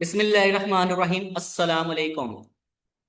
बिस्मिल्लाहिर्रहमानिर्रहीम अस्सलाम वालेकुम।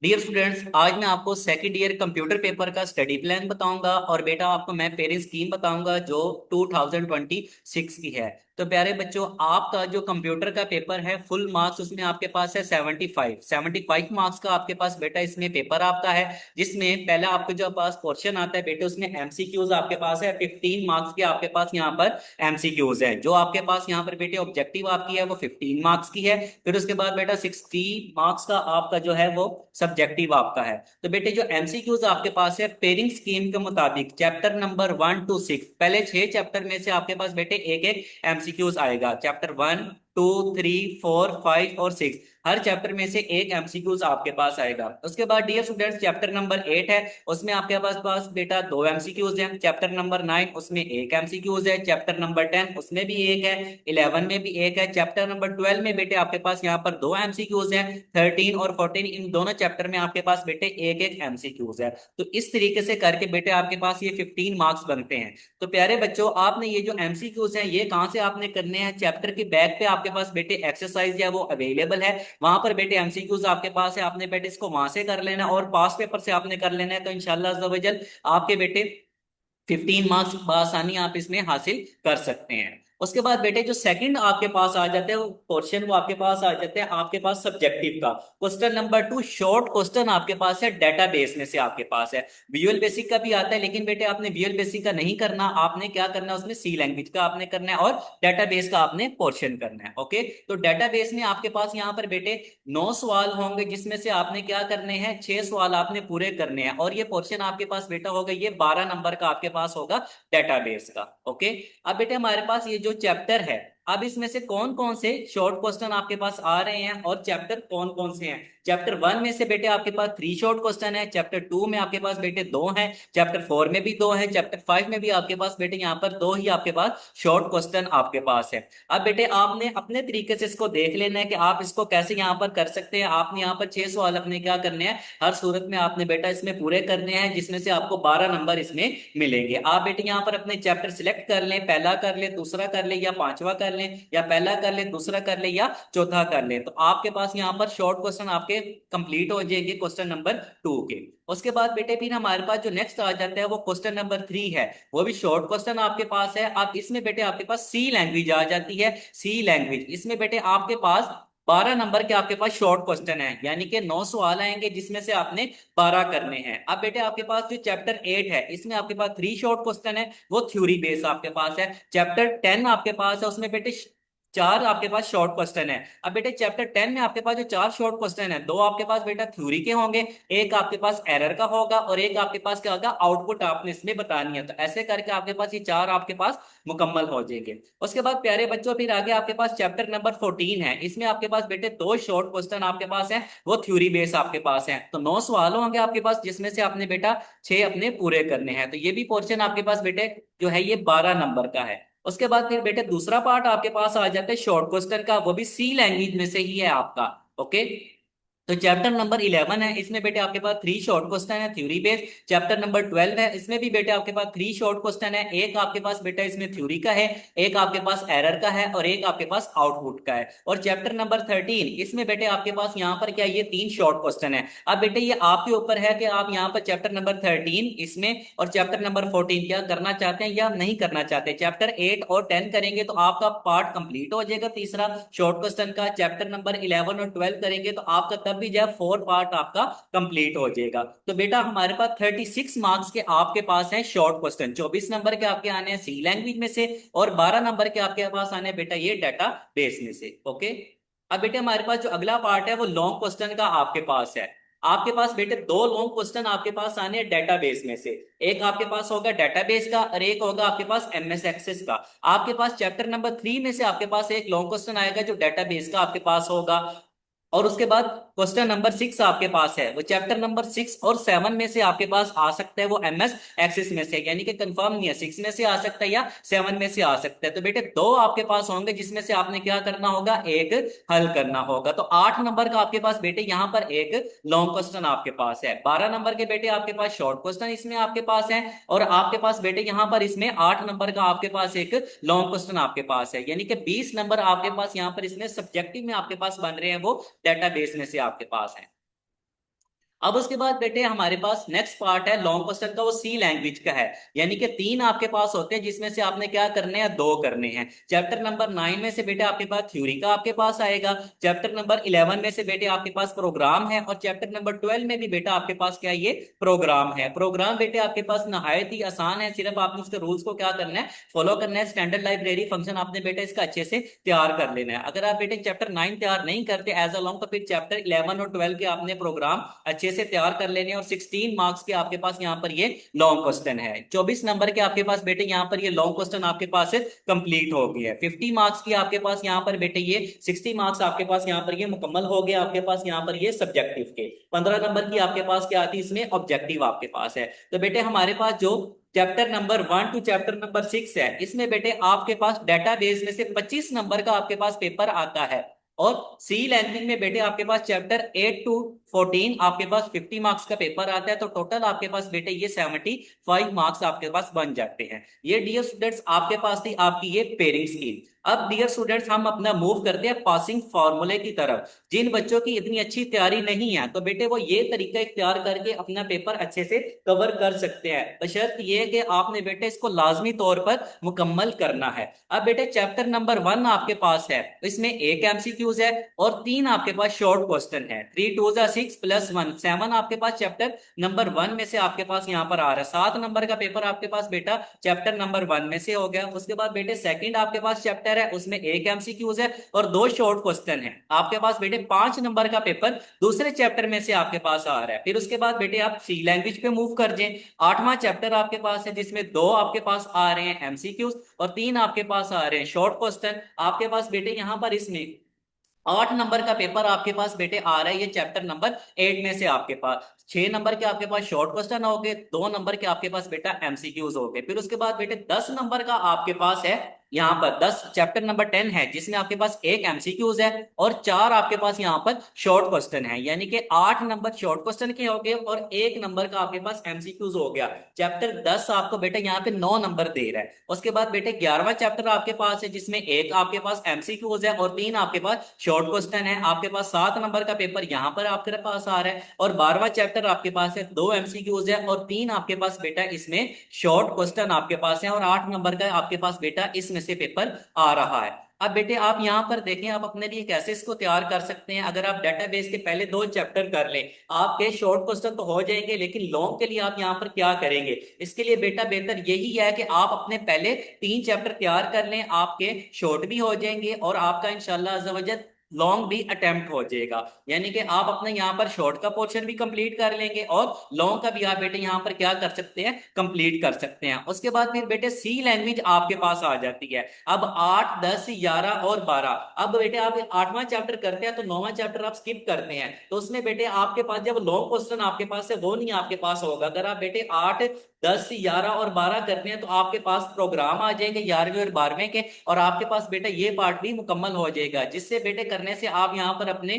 डियर स्टूडेंट्स, आज मैं आपको सेकंड ईयर कंप्यूटर पेपर का स्टडी प्लान बताऊंगा और बेटा आपको मैं पेरेंट्स स्कीम बताऊंगा जो 2026 की है। तो प्यारे बच्चों, आपका जो कंप्यूटर का पेपर है फुल मार्क्स उसमें आपके पास है 75 मार्क्स का आपके पास बेटा इसमें पेपर आपका है। जिसमें पहला आपके जो पास पोर्शन आता है बेटे उसमें एमसीक्यूज आपके पास है 15 मार्क्स के आपके पास यहाँ पर एमसीक्यूज है। जो आपके पास यहाँ पर बेटे ऑब्जेक्टिव आपकी है वो 15 मार्क्स की है। फिर उसके बाद बेटा 60 मार्क्स का आपका जो है वो सब्जेक्टिव आपका है। तो बेटे जो एमसीक्यूज आपके पास है पेरिंग स्कीम के मुताबिक चैप्टर नंबर 1 to 6 पहले 6 चैप्टर में से आपके पास बेटे एक एक एमसीक्यूज आएगा। चैप्टर 1 2 3 4 5 और 6 हर चैप्टर में से एक एमसीक्यूज आपके पास आएगा। उसके बाद डियर स्टूडेंट्स चैप्टर नंबर 8 है, उसमें आपके पास बेटा दो एमसीक्यूज हैं। चैप्टर नंबर 9 उसमें एक एमसीक्यूज है। चैप्टर नंबर 10 उसमें भी एक है। 11 में भी एक है। चैप्टर नंबर 12 में बेटे आपके पास यहाँ पर दो एमसीक्यूज हैं। 13 और 14 इन दोनों चैप्टर में आपके पास बेटे एक एक एमसीक्यूज है। तो इस तरीके से करके बेटे आपके पास ये 15 मार्क्स बनते हैं। तो प्यारे बच्चों, आपने ये जो एमसीक्यूज हैं ये कहाँ से आपने करने हैं? चैप्टर के बैक पे आपके पास बेटे एक्सरसाइज है वो अवेलेबल है। वहां पर बेटे एमसीक्यूज आपके पास है, आपने बेटे इसको वहां से कर लेना है और पास पेपर से आपने कर लेना है। तो इंशाल्लाह अज़्ज़ा वजल आपके बेटे 15 मार्क्स आसानी आप इसमें हासिल कर सकते हैं। उसके बाद बेटे जो सेकंड आपके पास आ जाते हैं वो क्वेश्चन वो आपके पास आ जाते हैं आपके पास सब्जेक्टिव का क्वेश्चन नंबर 2। शॉर्ट क्वेश्चन आपके पास है डेटाबेस में से आपके पास है। विजुअल बेसिक का भी आता है लेकिन बेटे आपने विजुअल बेसिक का नहीं करना, आपने क्या करना है उसमें सी लैंग्वेज का आपने करना है और डेटाबेस का आपने पोर्शन करना है। ओके, तो डेटाबेस में आपके पास यहाँ पर बेटे 9 सवाल होंगे जिसमें से आपने क्या करने हैं, 6 सवाल आपने पूरे करने हैं और ये पोर्शन आपके पास बेटा होगा ये 12 नंबर का आपके पास होगा डेटाबेस का। ओके, अब बेटे हमारे पास ये जो चैप्टर है, अब इसमें से कौन कौन से शॉर्ट क्वेश्चन आपके पास आ रहे हैं और चैप्टर कौन कौन से हैं? चैप्टर 1 में से बेटे आपके पास 3 शॉर्ट क्वेश्चन है। चैप्टर 2 में आपके पास बेटे दो हैं। चैप्टर 4 में भी दो है। चैप्टर 5 में भी आपके पास बेटे यहाँ पर दो ही आपके पास शॉर्ट क्वेश्चन आपके पास है। अब बेटे आपने अपने तरीके से इसको देख लेना है कि आप इसको कैसे यहाँ पर कर सकते हैं। आपने यहाँ पर 6 सवाल अपने क्या करने हैं, हर सूरत में आपने बेटा इसमें पूरे करने हैं जिसमें से आपको 12 नंबर इसमें मिलेंगे। आप बेटे यहाँ पर अपने चैप्टर सिलेक्ट कर लें, पहला कर ले, दूसरा कर ले या पांचवा कर ले, या पहला कर ले, दूसरा कर ले या चौथा कर ले। तो आपके पास यहाँ पर शॉर्ट क्वेश्चन आपके कंप्लीट हो जाएंगे क्वेश्चन नंबर 2 के। उसके बाद बेटे फिर हमारे पास जो नेक्स्ट आ जाता है वो क्वेश्चन नंबर 3 है, वो भी शॉर्ट क्वेश्चन आपके पास है। अब इसमें बेटे आपके पास सी लैंग्वेज आ जाती है। सी लैंग्वेज इसमें बेटे आपके पास 12 नंबर के आपके पास शॉर्ट क्वेश्चन है, यानी कि 9 सवाल आएंगे जिसमें से आपने 12 करने हैं। अब बेटे आपके पास जो चैप्टर 8 है इसमें आपके पास 3 शॉर्ट क्वेश्चन है, वो थ्योरी बेस आपके पास है। चैप्टर 10 आपके पास है, उसमें बेटे चार आपके पास शॉर्ट क्वेश्चन है। अब बेटे चैप्टर 10 में आपके पास जो चार शॉर्ट क्वेश्चन है, दो आपके पास बेटा थ्योरी के होंगे, एक आपके पास एरर का होगा और एक आपके पास क्या होगा, आउटपुट आपने इसमें बतानी है। तो ऐसे करके आपके पास ये चार आपके पास मुकम्मल हो जाएंगे। उसके बाद प्यारे बच्चों फिर आगे आपके पास चैप्टर नंबर 14 है। इसमें आपके पास बेटे दो शॉर्ट क्वेश्चन आपके पास है, वो थ्योरी बेस आपके पास है। तो 9 सवाल होंगे आपके पास जिसमें से आपने बेटा 6 अपने पूरे करने हैं। तो ये भी पोर्शन आपके पास बेटे जो है ये 12 नंबर का है। उसके बाद फिर बेटे दूसरा पार्ट आपके पास आ जाता है शॉर्ट क्वेश्चन का, वो भी सी लैंग्वेज में से ही है आपका। ओके, तो चैप्टर नंबर 11 है, इसमें बेटे आपके पास 3 शॉर्ट क्वेश्चन है थ्योरी बेस्ड। चैप्टर नंबर 12 है, इसमें भी बेटे आपके पास 3 शॉर्ट क्वेश्चन है, एक आपके पास बेटा इसमें थ्योरी का है, एक आपके पास एरर का है और एक आपके पास आउटपुट का है। और चैप्टर नंबर 13 इसमें बेटे आपके पास यहाँ पर क्या, ये 3 शॉर्ट क्वेश्चन है। अब बेटे ये आपके ऊपर है कि आप यहाँ पर चैप्टर नंबर 13 इसमें और चैप्टर नंबर 14 क्या करना चाहते हैं या नहीं करना चाहते। चैप्टर 8 और 10 करेंगे तो आपका पार्ट कंप्लीट हो जाएगा तीसरा शॉर्ट क्वेश्चन का। चैप्टर नंबर 11 और 12 करेंगे तो आपका तब भी जो है 4 पार्ट आपका कंप्लीट हो जाएगा। तो बेटा हमारे पास 36 मार्क्स के आपके पास है शॉर्ट क्वेश्चन, 24 नंबर के आपके आने हैं सी लैंग्वेज में से और 12 नंबर के आपके पास आने हैं बेटा ये डाटा बेस में से। ओके, अब बेटे हमारे पास जो अगला पार्ट है वो लॉन्ग क्वेश्चन का आपके पास है। आपके पास बेटे दो लॉन्ग क्वेश्चन आपके पास आने हैं डेटाबेस में से, एक आपके पास होगा डेटाबेस का और एक होगा आपके पास एमएस एक्सेस का। आपके पास चैप्टर नंबर 3 में से आपके पास एक लॉन्ग क्वेश्चन आएगा जो डेटाबेस का आपके पास होगा। और उसके बाद क्वेश्चन नंबर 6 आपके पास है, वो चैप्टर नंबर 6 और 7 में से आपके पास आ सकता है, वो MS एक्सिस में से, यानी कि कंफर्म नहीं है 6 में से आ सकता है या 7 में से आ सकता है। तो बेटे दो आपके पास होंगे जिसमें से आपने क्या करना होगा, एक हल करना होगा। तो 8 नंबर का आपके पास बेटे यहाँ पर एक लॉन्ग क्वेश्चन आपके पास है, 12 नंबर के बेटे आपके पास शॉर्ट क्वेश्चन इसमें आपके पास है, और आपके पास बेटे यहाँ पर इसमें 8 नंबर का आपके पास एक लॉन्ग क्वेश्चन आपके पास है, यानी कि 20 नंबर आपके पास यहाँ पर इसमें सब्जेक्टिव में आपके पास बन रहे हैं, वो डेटाबेस में से आपके पास है। अब उसके बाद बेटे हमारे पास नेक्स्ट पार्ट है लॉन्ग क्वेश्चन का, वो सी लैंग्वेज का है, यानी कि 3 आपके पास होते हैं जिसमें से आपने क्या करने हैं, 2 करने हैं। चैप्टर नंबर 9 में से बेटे आपके पास थ्योरी का आपके पास आएगा, चैप्टर नंबर 11 में से बेटे आपके पास प्रोग्राम है, और चैप्टर नंबर 12 में भी बेटा आपके पास क्या है, ये प्रोग्राम है। प्रोग्राम बेटे आपके पास नहायत ही आसान है, सिर्फ आपने उसके रूल्स को क्या करना है, फॉलो करना है। स्टैंडर्ड लाइब्रेरी फंक्शन आपने बेटे इसका अच्छे से तैयार कर लेना है। अगर आप बेटे चैप्टर 9 तैयार नहीं करते एज अ लॉन्ग, तो फिर चैप्टर 11 और 12 के आपने प्रोग्राम अच्छे से तैयार कर लेने, और 16 मार्क्स के आपके पास यहाँ पर ये लॉन्ग क्वेश्चन है। 24 नंबर के आपके पास बेटे यहाँ पर ये लॉन्ग क्वेश्चन आपके पास कंप्लीट हो गया है। 50 मार्क्स की आपके पास यहाँ पर बेटे ये 60 मार्क्स आपके पास यहाँ पर ये मुकम्मल हो गया आपके पास यहाँ पर ये सब्जेक्टिव के। 15 नंबर की आपके पास क्या आती है, इसमें ऑब्जेक्टिव आपके पास है। तो बेटे हमारे पास जो chapter number 1 to chapter number 6 है, इसमें बेटे आपके पास डेटाबेस में से 25 नंबर का आपके पास पेपर आता है, और सी लैंग्वेज में बेटे आपके पास चैप्टर 8 टू 14 आपके पास 50 मार्क्स का पेपर आता है। तो टोटल आपके पास बेटे ये 75 मार्क्स आपके पास बन जाते हैं। ये डियर स्टूडेंट्स आपके पास थी आपकी ये पेयरिंग स्कीम। अब डियर स्टूडेंट्स हम अपना मूव करते हैं पासिंग फार्मूले की तरफ। जिन बच्चों की इतनी अच्छी तैयारी नहीं है, तो बेटे वो ये तरीका इख्तियार करके अपना पेपर अच्छे से कवर कर सकते हैं, बशर्त ये कि आपने बेटे इसको लाजमी तौर पर मुकम्मल करना है। अब बेटे चैप्टर नंबर 1 आपके पास है, इसमें एक एमसीक्यूज है और 3 आपके पास शॉर्ट क्वेश्चन है। 3 2 6 प्लस 1 7 आपके पास चैप्टर नंबर 1 में से आपके पास यहाँ पर आ रहा है। 7 नंबर का पेपर आपके पास बेटा चैप्टर नंबर 1 में से हो गया। उसके बाद बेटे सेकंड आपके पास चैप्टर है, उसमें एक एमसीक्यूज है और 2 शॉर्ट क्वेश्चन है। आपके पास बेटे 5 नंबर का पेपर दूसरे चैप्टर में से आपके पास आ रहा है। फिर उसके बाद बेटे आप सी लैंग्वेज पे मूव कर जाए। 8वां चैप्टर आपके पास है, जिसमें 2 आपके पास आ रहे हैं एमसीक्यूज और 3 आपके पास आ रहे हैं शॉर्ट क्वेश्चन। आपके पास बेटे यहां पर इसमें 8 नंबर का पेपर आपके पास बेटे आ रहा है, ये चैप्टर नंबर 8 में से आपके पास 6 नंबर के आपके पास शॉर्ट क्वेश्चन हो गए, 2 नंबर के आपके पास बेटा एमसीक्यूज हो गए। फिर उसके बाद बेटे 10 नंबर का आपके पास है, यहाँ पर 10 चैप्टर नंबर 10 है, जिसमें आपके पास एक एमसीक्यूज है और 4 आपके पास यहाँ पर शॉर्ट क्वेश्चन है, यानी कि 8 नंबर शॉर्ट क्वेश्चन के हो गए और 1 नंबर का आपके पास एमसीक्यूज हो गया। चैप्टर 10 आपको बेटे यहाँ पे 9 नंबर दे रहा है। उसके बाद बेटे 11वां चैप्टर आपके पास है, जिसमें एक आपके पास एमसीक्यूज है और 3 आपके पास शॉर्ट क्वेश्चन है। आपके पास 7 नंबर का पेपर यहाँ पर आपके पास आ रहा है, और 12वां चैप्टर आपके पास है, 2 एमसीक्यूज है और 3 आपके पास बेटा इसमें शॉर्ट क्वेश्चन आपके पास है, और 8 नंबर का आपके पास बेटा इसमें से पेपर आ रहा है। अब बेटे आप यहां पर देखें, आप अपने लिए कैसे इसको तैयार कर सकते हैं। अगर आप डेटाबेस के पहले 2 चैप्टर कर लें, आपके शॉर्ट क्वेश्चन तो हो जाएंगे, लेकिन लॉन्ग के लिए आप यहां पर क्या करेंगे, इसके लिए बेटा बेहतर यही है कि आप अपने पहले 3 चैप्टर तैयार कर लें, आपके शॉर्ट भी हो जाएंगे और आपका इंशाल्लाह अज़्ज़ा वजल लॉन्ग भी अटेम्प्ट हो जाएगा। यानी कि आप अपने यहाँ पर शॉर्ट का पोर्शन भी कंप्लीट कर लेंगे और लॉन्ग का भी आप बेटे यहाँ पर क्या कर सकते हैं, कंप्लीट कर सकते हैं। उसके बाद फिर बेटे सी लैंग्वेज आपके पास आ जाती है। अब 8 10 11 और 12, अब बेटे आप 8वां चैप्टर करते हैं तो 9वां चैप्टर आप स्किप करते हैं, तो उसमें बेटे आपके पास जब लॉन्ग क्वेश्चन आपके पास है वो नहीं आपके पास होगा। अगर आप बेटे 8 10 11 और 12 करते हैं तो आपके पास प्रोग्राम आ जाएंगे 11वीं और 12वें के, और आपके पास बेटा ये पार्ट भी मुकम्मल हो जाएगा, जिससे बेटे करने से आप यहाँ पर अपने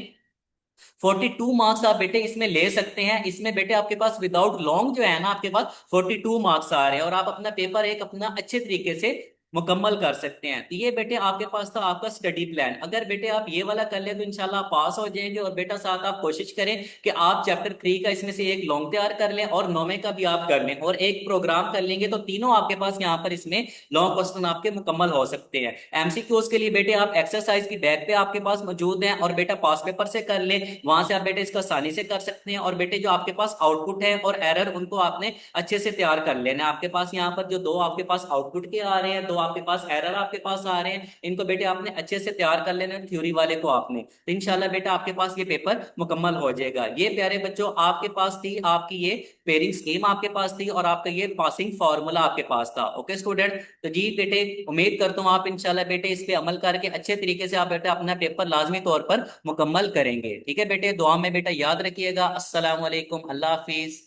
42 मार्क्स आप बेटे इसमें ले सकते हैं। इसमें बेटे आपके पास विदाउट लॉन्ग जो है ना, आपके पास 42 मार्क्स आ रहे हैं और आप अपना पेपर एक अपना अच्छे तरीके से मुकम्मल कर सकते हैं। तो ये बेटे आपके पास था आपका स्टडी प्लान। अगर बेटे आप ये वाला कर ले तो इंशाल्लाह आप पास हो जाएंगे। और बेटा साथ आप कोशिश करें कि आप चैप्टर 3 का इसमें से एक लॉन्ग तैयार कर लें और 9वें का भी आप कर लें और एक प्रोग्राम कर लेंगे, तो तीनों आपके पास यहाँ पर इसमें लॉन्ग क्वेश्चन आपके मुकम्मल हो सकते हैं। एमसीक्यूज के लिए बेटे आप एक्सरसाइज की बैग पे आपके पास मौजूद हैं, और बेटा पास पेपर से कर लें, वहां से आप बेटे इसको आसानी से कर सकते हैं। और बेटे जो आपके पास आउटपुट है और एरर, उनको आपने अच्छे से तैयार कर लेना। आपके पास यहाँ पर जो 2 आपके पास आउटपुट के आ रहे हैं, 2 आपके पास एरर आपके पास आ रहे हैं, इनको बेटे आपने अच्छे से तैयार कर लेना, थ्योरी वाले को आपने, तो इंशाल्लाह बेटा आपके पास ये पेपर मुकम्मल हो जाएगा। ये प्यारे बच्चों आपके पास थी आपकी ये पेयरिंग स्कीम आपके पास थी, और आपका ये पासिंग फार्मूला आपके पास था। ओके स्टूडेंट, तो जी बेटे उम्मीद करता हूँ आप इंशाल्लाह बेटे इस पे अमल करके अच्छे तरीके से आप बेटा अपना पेपर लाजमी तौर पर मुकम्मल करेंगे। ठीक है बेटे, दुआ में बेटा याद रखिएगा। अस्सलाम वालेकुम, अल्लाह हाफिज।